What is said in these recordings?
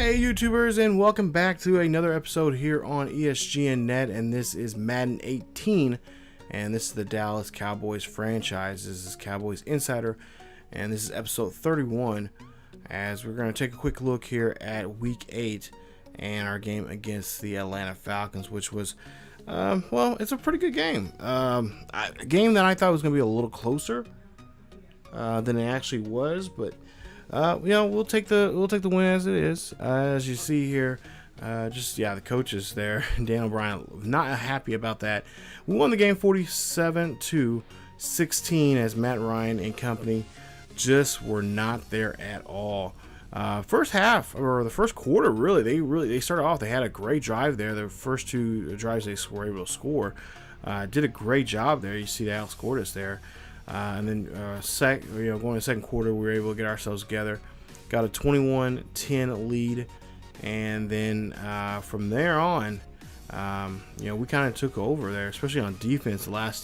Hey YouTubers, and welcome back to another episode here on ESGNet, and this is Madden 18, and this is the Dallas Cowboys franchise. This is Cowboys Insider, and this is episode 31, as we're going to take a quick look here at Week 8 and our game against the Atlanta Falcons, which was, well, it's a pretty good game. A game that I thought was going to be a little closer than it actually was, but we'll take the win as it is. As you see here, the coaches there, Dan O'Brien, not happy about that. We won the game 47-16 as Matt Ryan and company just were not there at all. First half, or the first quarter, they started off. They had a great drive there. The first two drives they were able to score. Did a great job there. You see they outscored us there. And then going to the second quarter, we were able to get ourselves together, got a 21-10 lead, and then from there on, we kind of took over there, especially on defense. About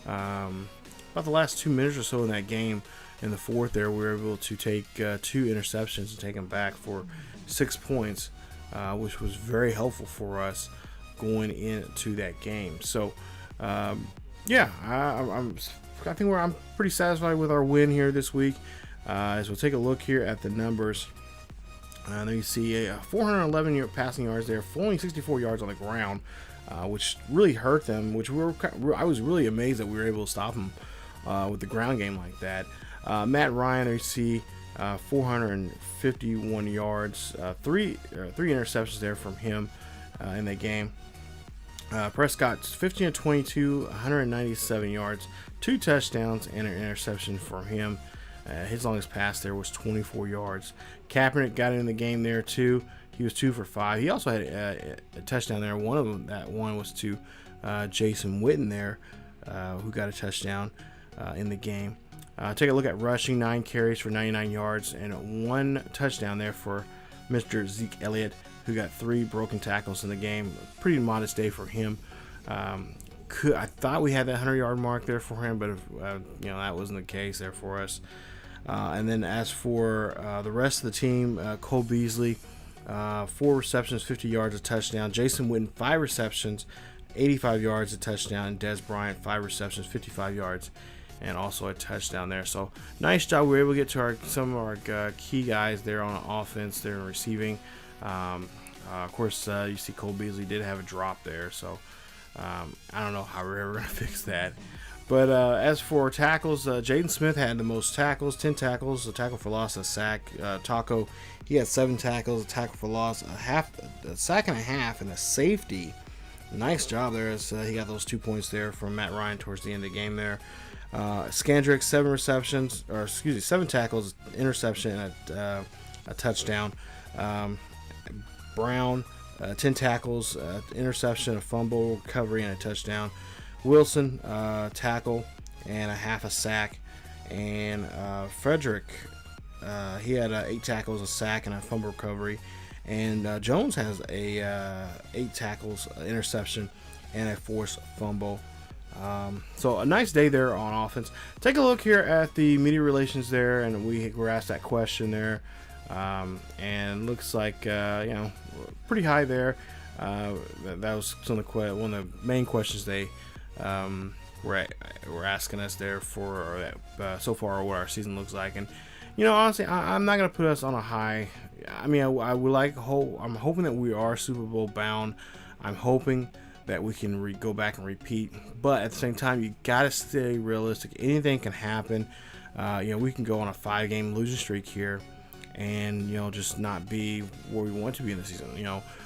the last 2 minutes or so in that game, in the fourth there, we were able to take 2 interceptions and take them back for 6 points, which was very helpful for us going into that game. So, I think I'm pretty satisfied with our win here this week. As we'll take a look here at the numbers. There you see 411 passing yards there, only 64 yards on the ground, which really hurt them. I was really amazed that we were able to stop them with the ground game like that. Matt Ryan, there you see 451 yards, three interceptions there from him in that game. Prescott 15-22, 197 yards, 2 touchdowns, and an interception from him. His longest pass there was 24 yards. Kaepernick got in the game there too. He was 2 for 5. He also had a touchdown there. That one was to Jason Witten there, who got a touchdown in the game. Take a look at rushing, 9 carries for 99 yards and 1 touchdown there for Mr. Zeke Elliott, who got 3 broken tackles in the game. Pretty modest day for him. I thought we had that 100-yard mark there for him, but that wasn't the case there for us. And then as for the rest of the team, Cole Beasley, 4 receptions, 50 yards, a touchdown. Jason Witten, 5 receptions, 85 yards, a touchdown. And Des Bryant, 5 receptions, 55 yards, and also a touchdown there. So nice job. We were able to get to some of our key guys there on offense there in receiving. Of course, you see Cole Beasley did have a drop there, so I don't know how we're ever going to fix that. But as for tackles, Jaden Smith had the most tackles, 10 tackles, a tackle for loss, a sack. Taco, he had 7 tackles, a tackle for loss, a sack and a half, and a safety. Nice job there as he got those 2 points there from Matt Ryan towards the end of the game there. Skandrick, 7 tackles, interception, and a touchdown. Brown, 10 tackles, interception, a fumble, recovery, and a touchdown. Wilson, tackle and a half a sack. And Frederick, he had 8 tackles, a sack, and a fumble recovery. And Jones has a 8 tackles, interception, and a forced fumble. So a nice day there on offense. Take a look here at the media relations there, and we were asked that question there. And looks like pretty high there. That was one of the main questions they were asking us there for so far what our season looks like. And honestly, I'm not gonna put us on a high. I mean, I'm hoping that we are Super Bowl bound. I'm hoping that we can go back and repeat, but at the same time, you gotta stay realistic. Anything can happen. We can go on a 5-game losing streak here and just not be where we want to be in the season.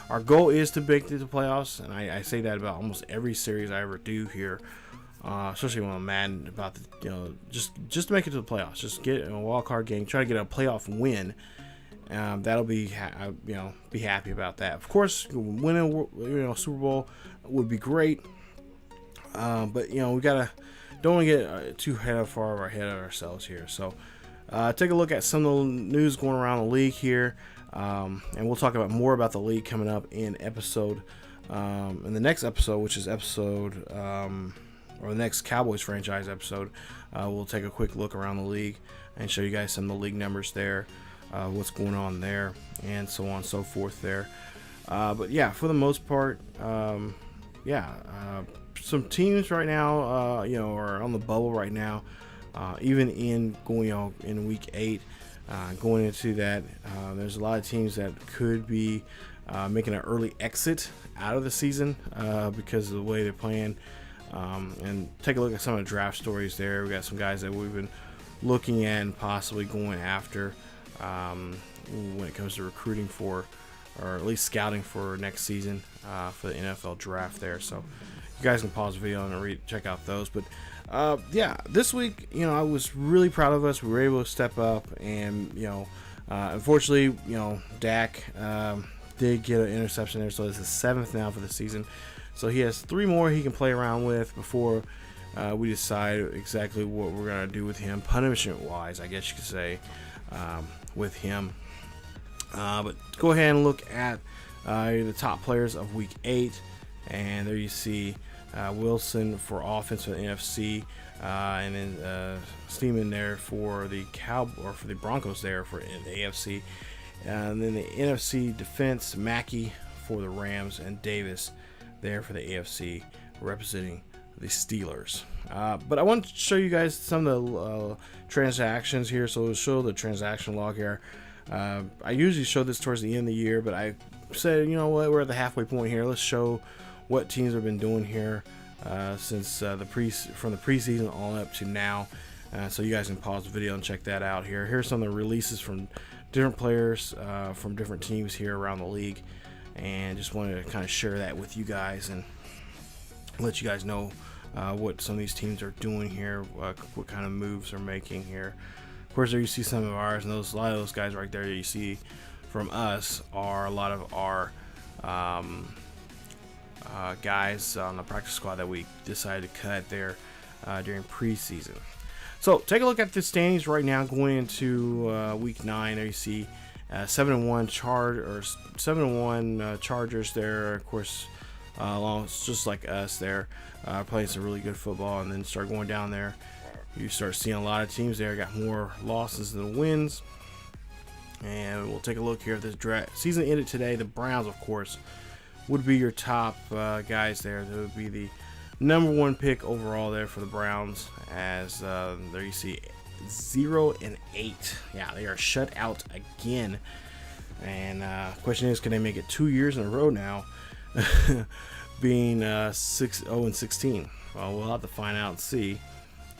Our goal is to make it to the playoffs, and I say that about almost every series I ever do here, especially when I'm mad about just to make it to the playoffs, just get a wild card game, try to get a playoff win. That'll be be happy about that. Of course, winning Super Bowl would be great, but we don't want to get too far ahead of ourselves here. So take a look at some of the news going around the league here, and we'll talk about more about the league coming up in the next episode, which is the next Cowboys franchise episode. We'll take a quick look around the league and show you guys some of the league numbers there. what's going on there, and so on and so forth there. But yeah, for the most part, some teams right now, are on the bubble right now. Even in going in week 8, going into that, there's a lot of teams that could be making an early exit out of the season because of the way they're playing. And take a look at some of the draft stories there. We got some guys that we've been looking at and possibly going after when it comes to recruiting for, or at least scouting for next season for the NFL draft there. So you guys can pause the video and check out those. But this week, I was really proud of us. We were able to step up, and unfortunately, Dak did get an interception there, so it's his 7th now for the season. So he has 3 more he can play around with before we decide exactly what we're going to do with him, punishment-wise, I guess you could say, with him. But go ahead and look at the top players of Week 8, and there you see Wilson for offense for the NFC, and then Steeman there for the for the Broncos there for the AFC, and then the NFC defense, Mackey for the Rams, and Davis there for the AFC representing the Steelers. But I want to show you guys some of the transactions here. So we'll show the transaction log here. I usually show this towards the end of the year, but I said, you know what, we're at the halfway point here. Let's show what teams have been doing here since from the preseason all up to now. So you guys can pause the video and check that out here. Here's some of the releases from different players from different teams here around the league, and just wanted to kind of share that with you guys and let you guys know what some of these teams are doing here, what kind of moves they're making here. Of course, there you see some of ours, and a lot of those guys right there that you see from us are a lot of our guys on the practice squad that we decided to cut there during preseason. So take a look at the standings right now going into week 9. There you see 7-1 Chargers there, of course, along just like us there, playing some really good football, and then start going down there. You start seeing a lot of teams there got more losses than wins. And we'll take a look here at this draft. Season ended today. The Browns, of course, would be your top guys there. That would be the #1 pick overall there for the Browns. As there you see 0-8. Yeah, they are shut out again. And question is, can they make it 2 years in a row now, being 0-16? Well, we'll have to find out and see.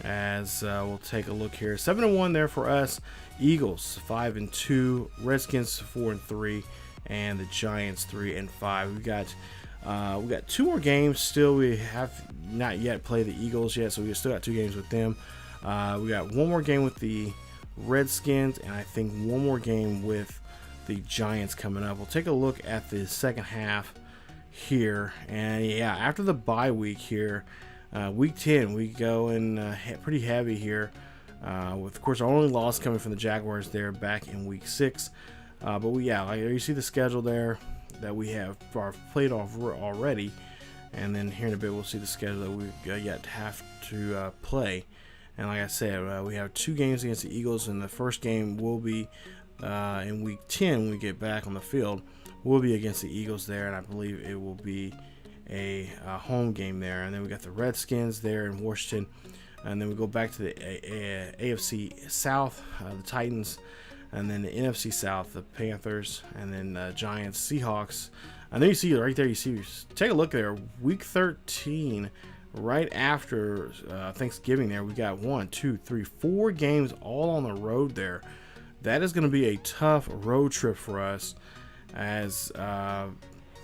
As we'll take a look here, 7-1 there for us. Eagles 5-2, Redskins 4-3, and the Giants 3-5. We got 2 more games still. We have not yet played the Eagles yet, so we still got 2 games with them. We got 1 more game with the Redskins, and I think 1 more game with the Giants coming up. We'll take a look at the second half here, and yeah, after the bye week here, week 10 we go in pretty heavy here, with of course our only loss coming from the Jaguars there back in week 6. But like you see the schedule there that we have played off already, and then here in a bit we'll see the schedule that we yet have to play. And like I said, we have 2 games against the Eagles, and the first game will be in week 10 when we get back on the field. Will be against the Eagles there, and I believe it will be a home game there. And then we got the Redskins there in Washington, and then we go back to the AFC South, the Titans, and then the NFC South, the Panthers, and then Giants, Seahawks. And then you see right there, take a look there, week 13, right after Thanksgiving there, we got 4 games all on the road there. That is going to be a tough road trip for us, as I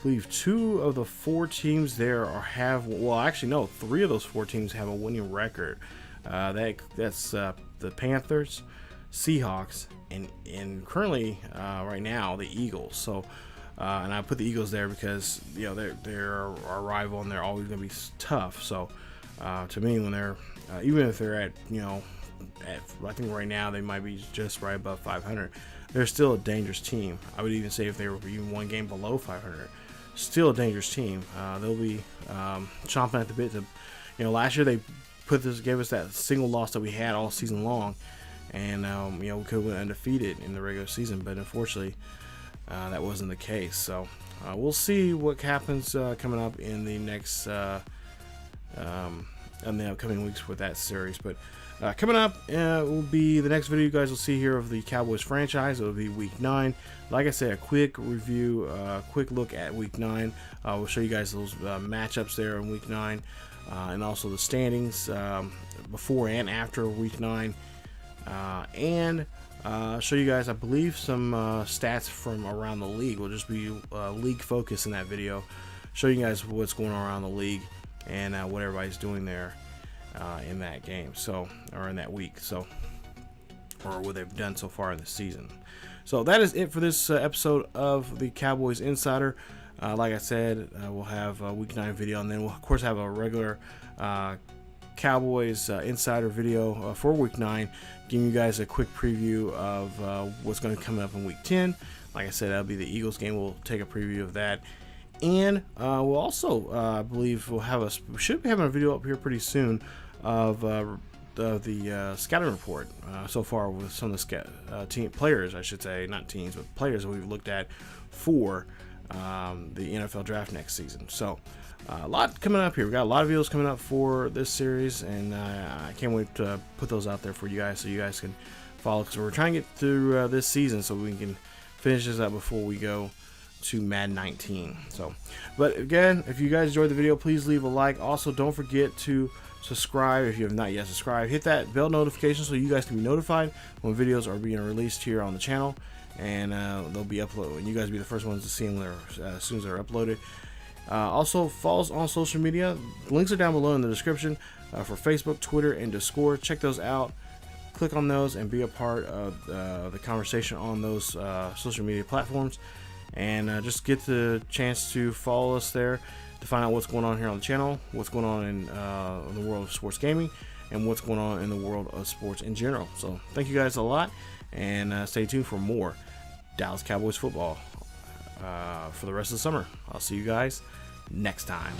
believe 2 of the 4 teams there have 3 of those 4 teams have a winning record. That's the Panthers, Seahawks, and currently right now the Eagles. So and I put the Eagles there because they're our rival and they're always going to be tough. So to me, when they're even if they're at I think right now they might be just right above 500, they're still a dangerous team. I would even say if they were even 1 game below 500, still a dangerous team. They'll be chomping at the bit to, last year they gave us that single loss that we had all season long, and you know, we could have went undefeated in the regular season, but unfortunately that wasn't the case. So we'll see what happens coming up in the next in the upcoming weeks with that series. But coming up will be the next video you guys will see here of the Cowboys franchise. It will be Week 9. Like I said, a quick review, quick look at Week 9. We'll show you guys those matchups there in Week 9, and also the standings before and after Week 9, and show you guys, I believe, some stats from around the league. We'll just be league focused in that video, show you guys what's going on around the league and what everybody's doing there in that game, so, or in that week, so, or what they've done so far in the season. So that is it for this episode of the Cowboys Insider. Like I said, we'll have a Week 9 video, and then we'll of course have a regular Cowboys Insider video for Week 9, giving you guys a quick preview of what's going to come up in Week 10. Like I said, that'll be the Eagles game. We'll take a preview of that. And we'll also, I believe, we should be having a video up here pretty soon of the scouting report so far with some of the team players, I should say, not teams, but players that we've looked at for the NFL draft next season. So a lot coming up here. We got a lot of videos coming up for this series, and I can't wait to put those out there for you guys so you guys can follow, because we're trying to get through this season so we can finish this up before we go to Madden 19. So, but again, if you guys enjoyed the video, please leave a like. Also, don't forget to subscribe if you have not yet subscribed. Hit that bell notification so you guys can be notified when videos are being released here on the channel, and they'll be uploaded, and you guys will be the first ones to see them as soon as they're uploaded. Also, follow us on social media. Links are down below in the description for Facebook, Twitter, and Discord. Check those out. Click on those and be a part of the conversation on those social media platforms. And just get the chance to follow us there to find out what's going on here on the channel, what's going on in the world of sports gaming, and what's going on in the world of sports in general. So thank you guys a lot, and stay tuned for more Dallas Cowboys football for the rest of the summer. I'll see you guys next time.